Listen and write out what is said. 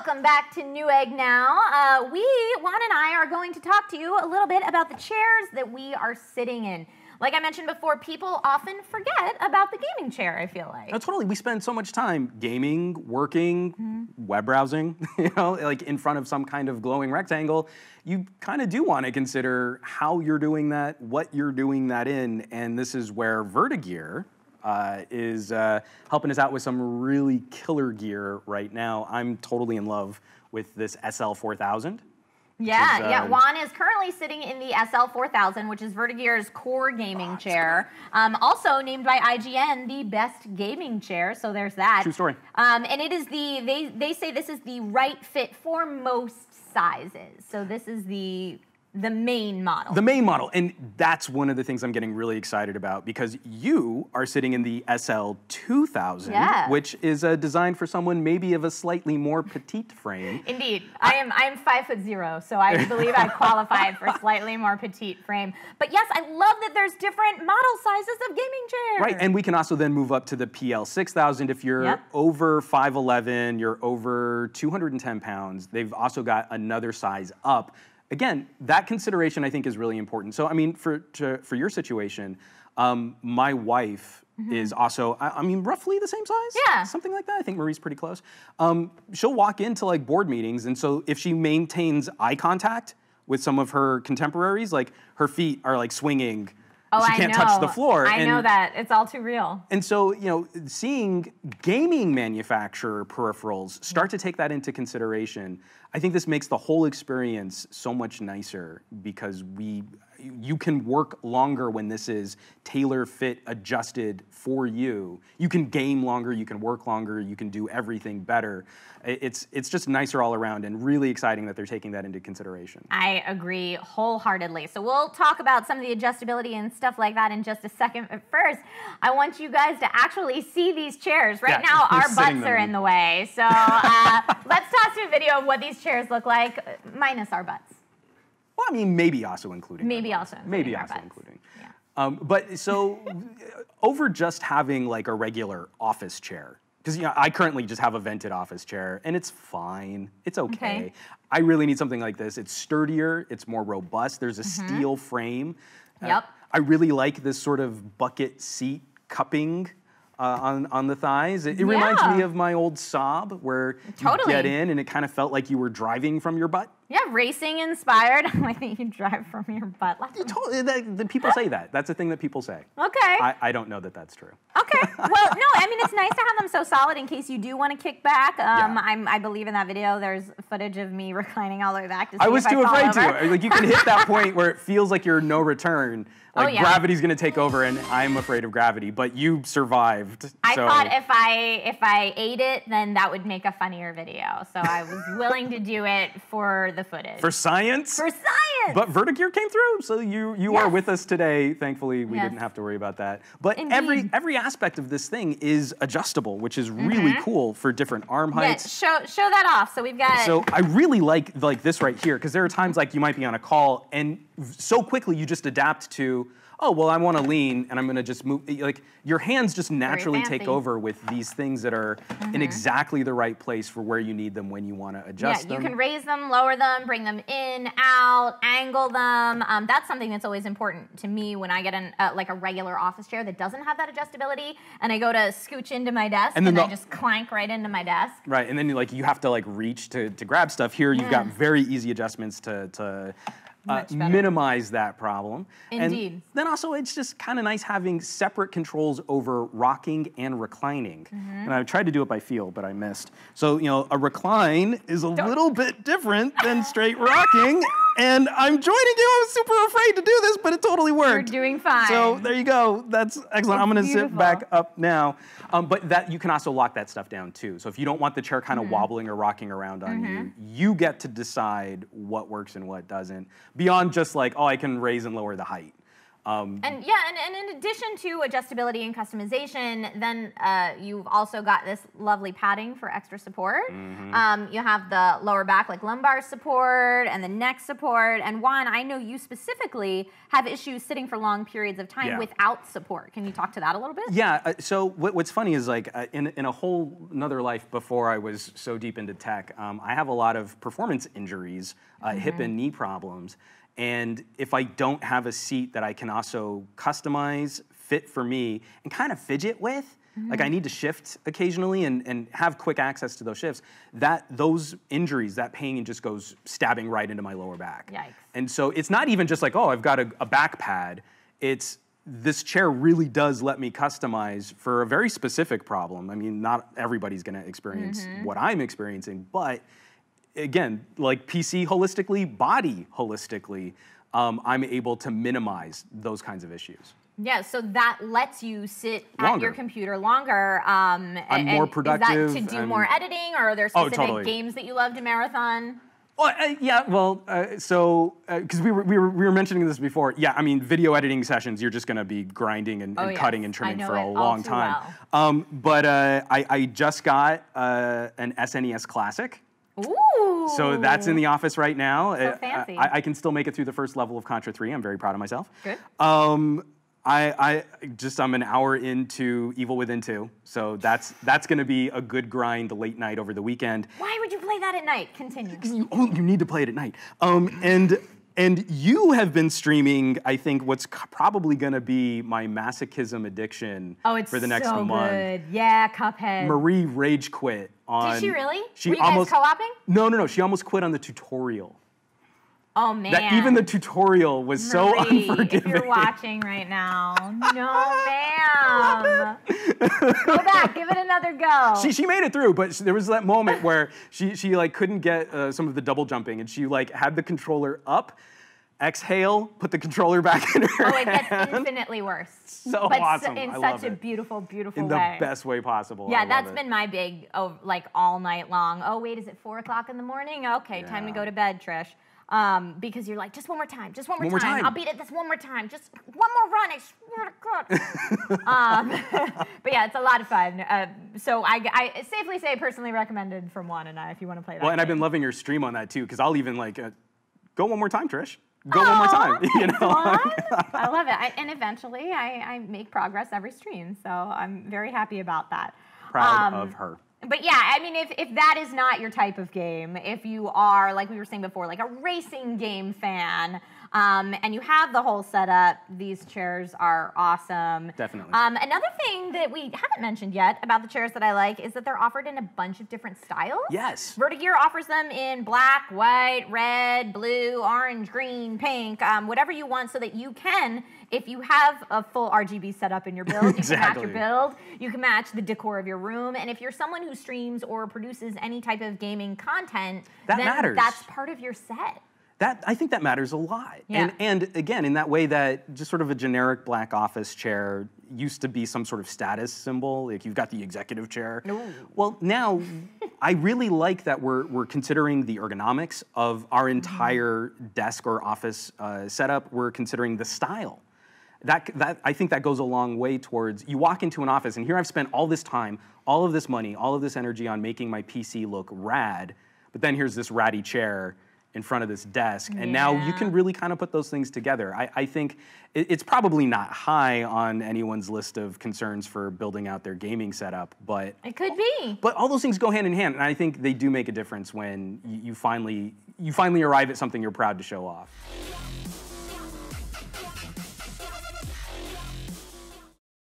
Welcome back to Newegg Now. Juan and I are going to talk to you a little bit about the chairs that we are sitting in. Like I mentioned before, people often forget about the gaming chair, I feel like. No, totally. We spend so much time gaming, working, web browsing, like in front of some kind of glowing rectangle. You kind of do want to consider how you're doing that, what you're doing that in, and this is where Vertigear is helping us out with some really killer gear right now. I'm totally in love with this SL4000. Yeah, Juan is currently sitting in the SL4000, which is Vertigear's core gaming chair. Also named by IGN the best gaming chair, so there's that. True story. And it is they say this is the right fit for most sizes. So this is the main model. The main model, and that's one of the things I'm getting really excited about because you are sitting in the SL2000, which is designed for someone maybe of a slightly more petite frame. Indeed, I'm 5'0", so I believe I qualify for slightly more petite frame. But yes, I love that there's different model sizes of gaming chairs. Right, and we can also then move up to the PL6000 if you're over 5'11", you're over 210 pounds. They've also got another size up. Again, that consideration I think is really important. So I mean, for your situation, my wife is also, I mean, roughly the same size? Yeah. Something like that. I think Marie's pretty close. She'll walk into like board meetings, and so if she maintains eye contact with some of her contemporaries, like her feet are like swinging. Oh, she can't touch the floor. I know that. It's all too real. And so, seeing gaming manufacturer peripherals start to take that into consideration, I think this makes the whole experience so much nicer because you can work longer when this is tailor fit, adjusted for you. You can game longer, you can work longer, you can do everything better. It's just nicer all around and really exciting that they're taking that into consideration. I agree wholeheartedly. So we'll talk about some of the adjustability and stuff like that in just a second. But first, I want you guys to actually see these chairs. Right now, our butts are in the way. So let's toss to a video of what these chairs look like, minus our butts. Well, I mean, maybe also including. Maybe also including. Maybe also including. Yeah. But so, over just having like a regular office chair, because I currently just have a vented office chair, and it's fine. It's okay. I really need something like this. It's sturdier. It's more robust. There's a steel frame. Yep. I really like this sort of bucket seat cupping on the thighs. It reminds me of my old Saab, where you get in and it kind of felt like you were driving from your butt. Yeah, racing inspired. I like that you drive from your butt. The people say that. That's a thing that people say. Okay. I don't know that that's true. Okay. Well, no, I mean, it's nice to have them so solid in case you do want to kick back. I believe in that video, there's footage of me reclining all the way back to see I was if too I fall afraid over. to. Like, you can hit that point where it feels like you're no return. Like gravity's gonna take over, and I'm afraid of gravity. But you survived. I thought if I ate it, then that would make a funnier video. So I was willing to do it for the footage. For science. For science. But Vertigear came through, so you are with us today. Thankfully, we didn't have to worry about that. But every aspect of this thing is adjustable, which is really cool for different arm heights. Yeah, show that off. So we've got. So I really like this right here, because there are times like you might be on a call and so quickly you just adapt to, oh, well, I want to lean, and I'm going to just move. Like, your hands just naturally take over with these things that are in exactly the right place for where you need them when you want to adjust them. You can raise them, lower them, bring them in, out, angle them. That's something that's always important to me when I get like a regular office chair that doesn't have that adjustability, and I go to scooch into my desk, and I just clank right into my desk. Right, and then you have to reach to grab stuff. Here, you've got very easy adjustments to minimize that problem. Indeed. And then also, it's just kind of nice having separate controls over rocking and reclining. And I tried to do it by feel, but I missed. So, a recline is a little bit different than straight rocking. And I'm joining you. I was super afraid to do this, but it totally worked. You're doing fine. So there you go. That's excellent. I'm going to sit back up now. But you can also lock that stuff down too. So if you don't want the chair kind of wobbling or rocking around on you, you get to decide what works and what doesn't. Beyond just like, oh, I can raise and lower the height. And in addition to adjustability and customization, then you've also got this lovely padding for extra support. You have the lower back, like lumbar support, and the neck support. And Juan, I know you specifically have issues sitting for long periods of time without support. Can you talk to that a little bit? Yeah. So what's funny is like in a whole another life before I was so deep into tech, I have a lot of performance injuries, hip and knee problems. And if I don't have a seat that I can also customize, fit for me, and kind of fidget with, like I need to shift occasionally and have quick access to those shifts, those injuries, that pain just goes stabbing right into my lower back. Yikes. And so it's not even just like, oh, I've got a back pad. It's this chair really does let me customize for a very specific problem. I mean, not everybody's gonna experience what I'm experiencing, but again, like PC holistically, body holistically, I'm able to minimize those kinds of issues. Yeah, so that lets you sit at your computer longer. I'm more productive. Is that to do more editing, or are there specific games that you love to marathon? Well, because we were mentioning this before. Yeah, I mean, video editing sessions, you're just going to be grinding and cutting and trimming for a long time. Well. But I just got an SNES Classic. Ooh. So that's in the office right now. So fancy. I can still make it through the first level of Contra 3. I'm very proud of myself. Good. I'm an hour into Evil Within 2, so that's going to be a good grind late night over the weekend. Why would you play that at night? Continue. You need to play it at night. And you have been streaming, I think, what's probably going to be my masochism addiction for the next month. Oh, it's so good. Yeah, Cuphead. Marie rage quit on... Did she really? She Were you guys co-oping? No. She almost quit on the tutorial. Oh, man. Even the tutorial was Marie, so unforgiving. If you're watching right now, no, ma'am. Go back, give it another go. She made it through, but there was that moment where she like couldn't get some of the double jumping, and she like had the controller up, exhale, put the controller back in her it gets infinitely worse. So awesome. In I such love a it. beautiful way. In the best way possible. Yeah, that's been my big, like all night long. Oh, wait, is it 4 o'clock in the morning? Okay, time to go to bed, Trish. Because you're like, just one more time. I'll beat it this one more time. Just one more run, I swear to God. But yeah, it's a lot of fun. So I safely say personally recommended from Juan and I if you want to play that. Well, and I've been loving your stream on that too, because I'll even like, go one more time, Trish. Go one more time. You know? I love it. And eventually I make progress every stream. So I'm very happy about that. Proud of her. But yeah, I mean, if that is not your type of game, if you are, like we were saying before, like a racing game fan, and you have the whole setup, these chairs are awesome. Definitely. Another thing that we haven't mentioned yet about the chairs that I like is that they're offered in a bunch of different styles. Yes. Vertigear offers them in black, white, red, blue, orange, green, pink, whatever you want, so that you can, if you have a full RGB setup in your build, you can match your build, you can match the decor of your room, and if you're someone who streams or produces any type of gaming content, then that's part of your set. I think that matters a lot. Yeah. And again, in that way that just sort of a generic black office chair used to be some sort of status symbol, like you've got the executive chair. Ooh. Well, now I really like that we're considering the ergonomics of our entire desk or office setup. We're considering the style. I think that goes a long way towards, you walk into an office and here I've spent all this time, all of this money, all of this energy on making my PC look rad, but then here's this ratty chair in front of this desk, and now you can really kind of put those things together. I think it's probably not high on anyone's list of concerns for building out their gaming setup, but it could be. But all those things go hand in hand, and I think they do make a difference when you finally arrive at something you're proud to show off.